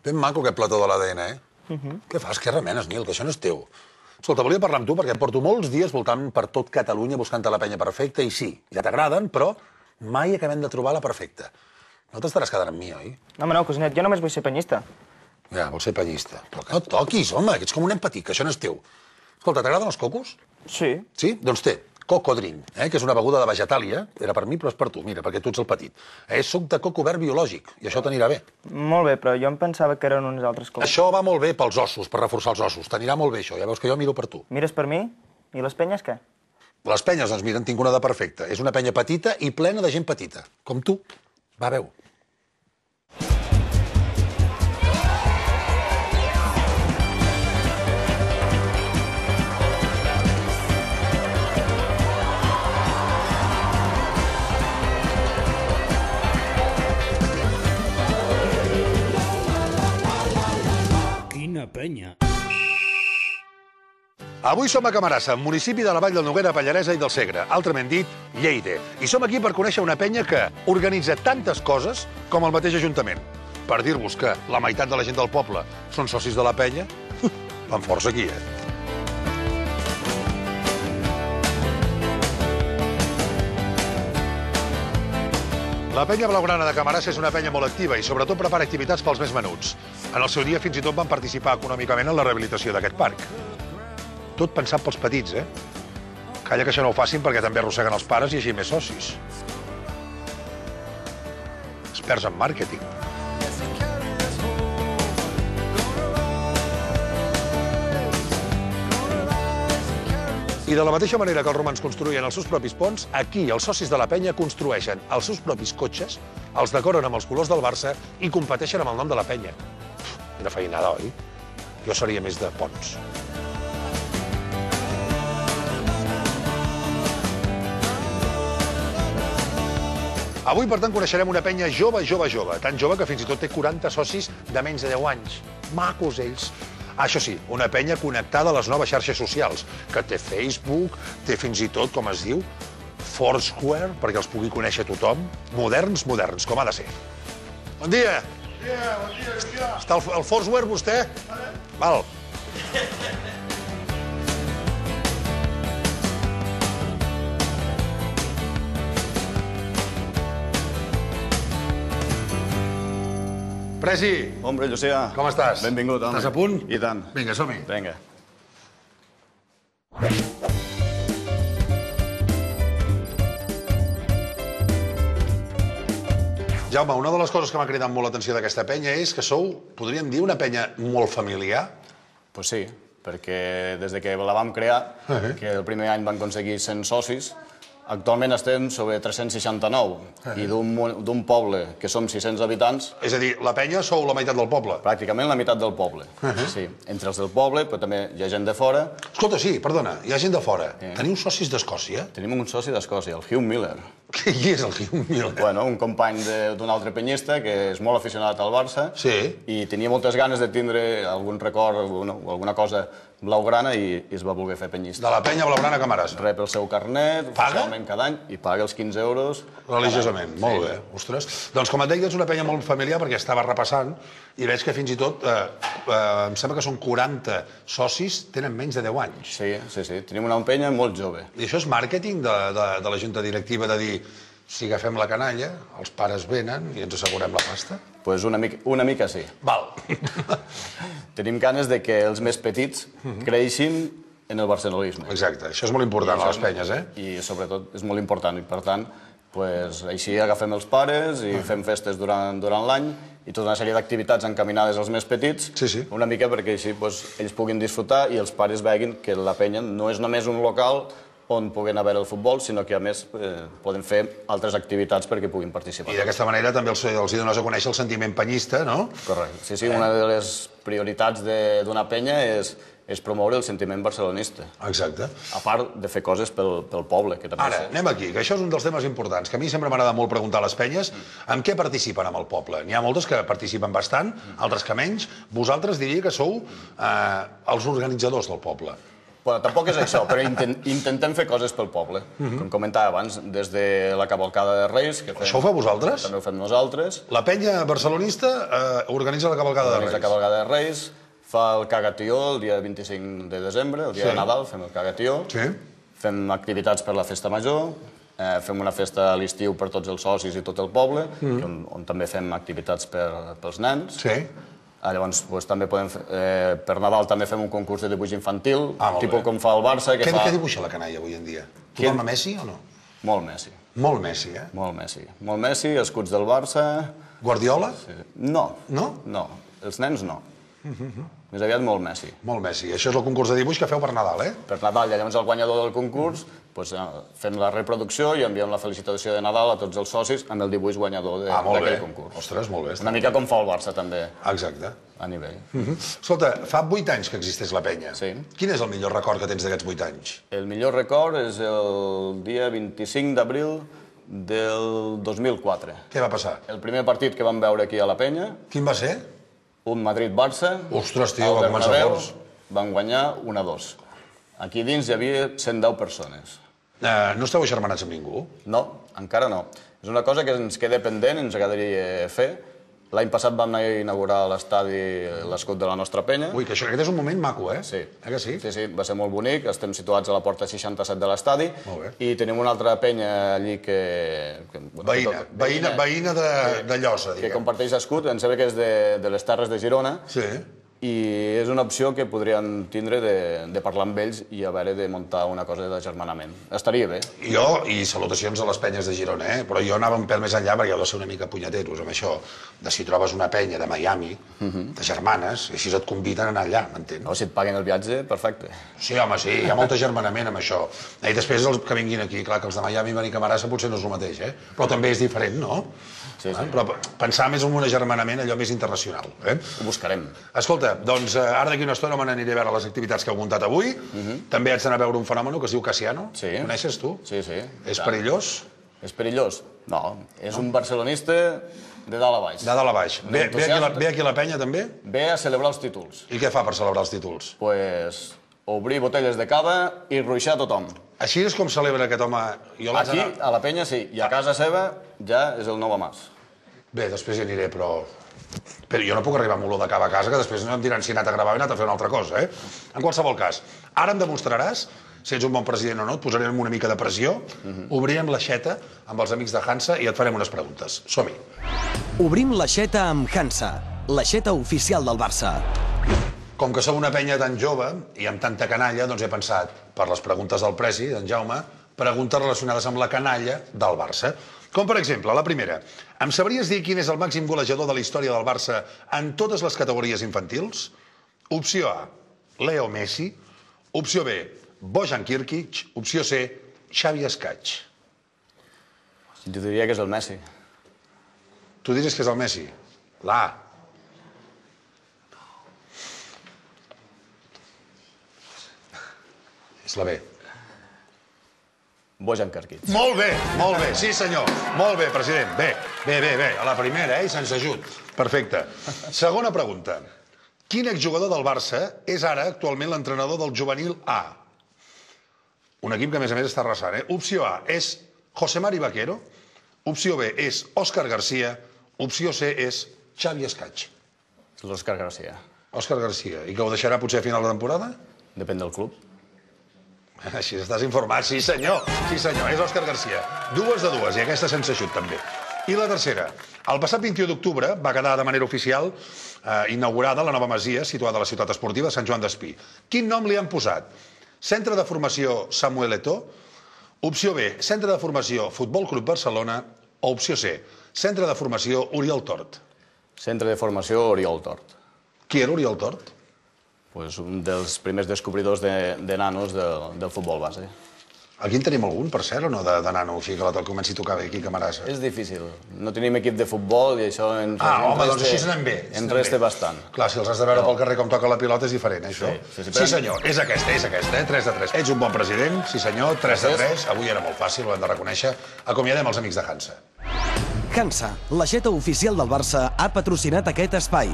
Ben maco aquest plató de l'ADN, Què fas? Què remenes, Nil? Que això no és teu. Escolta, volia parlar amb tu perquè porto molts dies voltant per tot Catalunya buscant-te la penya perfecta i sí, ja t'agraden, però mai acabem de trobar la perfecta. No t'estaràs quedant amb mi, oi? No, cosinet, jo només vull ser penyista. Ja, vols ser penyista. Però que no et toquis, home, que ets com un nen petit, que això no és teu. Escolta, t'agraden els cocos? Sí. Sí? Doncs té. Coco Drink, que és una beguda de vegetàlia. Era per mi, però és per tu, mira, perquè tu ets el petit. És suc de coco verd biològic, i això t'anirà bé. Molt bé, però jo em pensava que eren uns altres cocos. Això va molt bé pels ossos, per reforçar els ossos. T'anirà molt bé, això. Ja veus que jo miro per tu. Mires per mi? I les penyes, què? Les penyes, doncs mira, en tinc una de perfecta. És una penya petita i plena de gent petita, com tu. Va, veu. Penya. Avui som a Camarasa, municipi de la Vall del Noguera, Pallaresa i del Segre, altrament dit, Lleida. I som aquí per conèixer una penya que organitza tantes coses com el mateix Ajuntament. Per dir-vos que la meitat de la gent del poble són socis de la penya, van força aquí, La penya blaugrana de Camarasa és una penya molt activa i sobretot prepara activitats pels més menuts. En el seu dia fins i tot van participar econòmicament en la rehabilitació d'aquest parc. Tot pensat pels petits, Calla que això no ho facin perquè també arrosseguen els pares i així més socis. Experts en màrqueting. I de la mateixa manera que els romans construïen els seus propis ponts, aquí els socis de la penya construeixen els seus propis cotxes, els decoren amb els colors del Barça i competeixen amb el nom de la penya. Quina feinada, oi? Jo seria més de ponts. Avui, per tant, coneixerem una penya jove, tan jove que fins i tot té 40 socis de menys de 10 anys. Macos, ells. Això sí, una penya connectada a les noves xarxes socials, que té Facebook, té fins i tot, com es diu, Foursquare, perquè els pugui conèixer tothom. Moderns, com ha de ser. Bon dia. Bon dia. Està al Foursquare, vostè? Val. Presi! Hombre, Llucia. Com estàs? Benvingut, home. Estàs a punt? I tant. Vinga, som-hi. Vinga. Jaume, una de les coses que m'ha cridat molt l'atenció d'aquesta penya és que sou, podríem dir, una penya molt familiar. Pues sí, perquè des de que la vam crear, que el primer any van aconseguir 100 socis, actualment estem sobre 369, i d'un poble que som 600 habitants... És a dir, la penya sou la meitat del poble. Pràcticament la meitat del poble, sí. Entre els del poble, però també hi ha gent de fora. Escolta, sí, perdona, hi ha gent de fora. Teniu socis d'Escòcia? Tenim un soci d'Escòcia, el Hugh Miller. Qui és el Hugh Miller? Bueno, un company d'un altre penyista que és molt aficionat al Barça i tenia moltes ganes de tindre algun record o alguna cosa blaugrana i es va voler fer penyista. De la penya blaugrana a Camarasa. Rep el seu carnet, oficialment cada any, i paga els 15 euros. Religiosament, molt bé. Ostres. Doncs com et deia, és una penya molt familiar perquè estava repassant i veig que fins i tot, em sembla que són 40 socis, tenen menys de 10 anys. Sí. Tenim una penya molt jove. I això és màrqueting de la junta directiva, de dir, si agafem la canalla, els pares venen i ens assegurem la pasta? Doncs una mica sí. Val. Tenim ganes de que els més petits creixin en el barcelonisme. Exacte, això és molt important a les penyes, I sobretot és molt important, i per tant, així agafem els pares i fem festes durant l'any i tota una sèrie d'activitats encaminades als més petits, una mica perquè així ells puguin disfrutar i els pares veguin que la penya no és només un local on puguin haver el futbol, sinó que a més poden fer altres activitats perquè puguin participar. I d'aquesta manera també els dones a conèixer el sentiment penyista, no? Correcte. Sí, una de les prioritats d'una penya és promoure el sentiment barcelonista. Exacte. A part de fer coses pel poble, que també... Ara, anem aquí, que això és un dels temes importants, que a mi sempre m'agrada molt preguntar a les penyes amb què participen amb el poble. N'hi ha moltes que participen bastant, altres que menys. Vosaltres diria que sou els organitzadors del poble. Bueno, tampoc és això, però intentem fer coses pel poble. Com comentava abans, des de la cavalcada de Reis... Això ho feu vosaltres? També ho fem nosaltres. La penya barcelonista organitza la cavalcada de Reis. Organitza la cavalcada de Reis, fa el cagatió el dia 25 de desembre, el dia de Nadal, fem el cagatió. Fem activitats per la festa major, fem una festa a l'estiu per tots els socis i tot el poble, on també fem activitats pels nens. Llavors, també podem fer... Per Nadal també fem un concurs de dibuix infantil, tipus com fa el Barça. Què dibuixa la canalla avui en dia? Tothom a Messi o no? Molt Messi. Molt Messi, eh? Molt Messi. Molt Messi, escuts del Barça... Guardiola? No. No? No. Els nens no. Més aviat molt Messi. Molt Messi. Això és el concurs de dibuix que feu per Nadal, eh? Per Nadal, i llavors el guanyador del concurs fem la reproducció i enviem la felicitació de Nadal a tots els socis amb el dibuix guanyador d'aquell concurs. Ostres, molt bé. Una mica com fa el Barça, també. Exacte. A nivell. Escolta, fa 8 anys que existeix la penya. Sí. Quin és el millor record que tens d'aquests 8 anys? El millor record és el dia 25 d'abril del 2004. Què va passar? El primer partit que vam veure aquí a la penya. Quin va ser? Un Madrid-Barça. Ostres, tio, va començar forts. Van guanyar 1-2. Aquí dins hi havia 110 persones. No esteu agermanats amb ningú? No, encara no. És una cosa que ens queda pendent, ens agradaria fer. L'any passat vam anar a inaugurar a l'estadi l'escut de la nostra penya. Ui, que aquest és un moment maco, eh? Sí. Que sí? Sí, va ser molt bonic. Estem situats a la porta 67 de l'estadi. Molt bé. I tenim una altra penya allí que... Veïna de Llosa, diguem. Que comparteix escut, em sembla que és de les Terres de Girona. Sí. I és una opció que podrien tindre de parlar amb ells i a veure de muntar una cosa d'agermanament. Estaria bé. I salutacions a les penyes de Girona, però jo anava un pèl més enllà perquè heu de ser una mica punyeteros amb això, de si trobes una penya de Miami, de germanes, i així et conviden a anar allà, m'entens? O si et paguen el viatge, perfecte. Sí, home, sí, hi ha molt agermanament amb això. I després els que vinguin aquí, clar, que els de Miami i Camarasa potser no és el mateix, però també és diferent, no? Sí, sí. Però pensar més en un agermanament allò més internacional. Ho buscarem. Escolta, doncs ara d'aquí una estona me n'aniré a veure les activitats que heu muntat avui. També haig d'anar a veure un fenomen que es diu Casiano. Sí. Coneixes tu? Sí, sí. És perillós? És perillós? No, és un barcelonista de dalt a baix. De dalt a baix. Ve aquí a la penya, també? Ve a celebrar els títols. I què fa per celebrar els títols? Pues obrir botelles de cava i ruixar tothom. Així és com celebra aquest home? Aquí, a la penya, sí. I a casa seva ja és el nou Mas. Bé, després hi aniré, però jo no puc arribar amb olor de cava a casa, que després no em diran si he anat a gravar o he anat a fer una altra cosa, En qualsevol cas, ara em demostraràs si ets un bon president o no, et posarem una mica de pressió, obrirem l'aixeta amb els amics de Hansa i et farem unes preguntes. Som-hi. Obrim l'aixeta amb Hansa, l'aixeta oficial del Barça. Com que som una penya tan jove i amb tanta canalla, doncs he pensat, per les preguntes del presi, d'en Jaume, preguntes relacionades amb la canalla del Barça. Com, per exemple, la primera. Em sabries dir quin és el màxim golejador de la història del Barça en totes les categories infantils? Opció A, Leo Messi. Opció B, Bojan Kirkic. Opció C, Xavi Escaig. Jo diria que és el Messi. Tu diries que és el Messi? La A. És la B. Bojan Kirkic. Molt bé, sí senyor. Molt bé, president. Bé, a la primera, i sense ajut. Perfecte. Segona pregunta. Quin exjugador del Barça és ara actualment l'entrenador del juvenil A? Un equip que a més està arrasant, Opció A és José Mari Vaquero. Opció B és Òscar García. Opció C és Xavi Escaig. És l'Òscar García. Òscar García. I que ho deixarà potser a final de temporada? Depèn del club. Així estàs informat, sí senyor, és Òscar García. 2 de 2, i aquesta sense xut també. I la tercera, el passat 21 d'octubre va quedar de manera oficial inaugurada la nova masia situada a la ciutat esportiva de Sant Joan d'Espí. Quin nom li han posat? Centre de formació Samuel Eto'o, opció B, Centre de formació Futbol Club Barcelona, o opció C, Centre de formació Oriol Tort. Centre de formació Oriol Tort. Qui era Oriol Tort? Un dels primers descobridors de nanos del futbol base. Aquí en tenim algun, per cert, o no, de nano, així que te'l comenci a tocar bé aquí a Camarasa? És difícil. No tenim equip de futbol i això ens doncs així s'anem bé. Ens resta bastant. Clar, si els has de veure pel carrer com toca la pilota és diferent, això. Sí senyor, és aquesta, 3 de 3. Ets un bon president, sí senyor, 3 de 3. Avui era molt fàcil, ho hem de reconèixer. Acomiadem els amics de Hansa. Hansa, l'aixeta oficial del Barça, ha patrocinat aquest espai.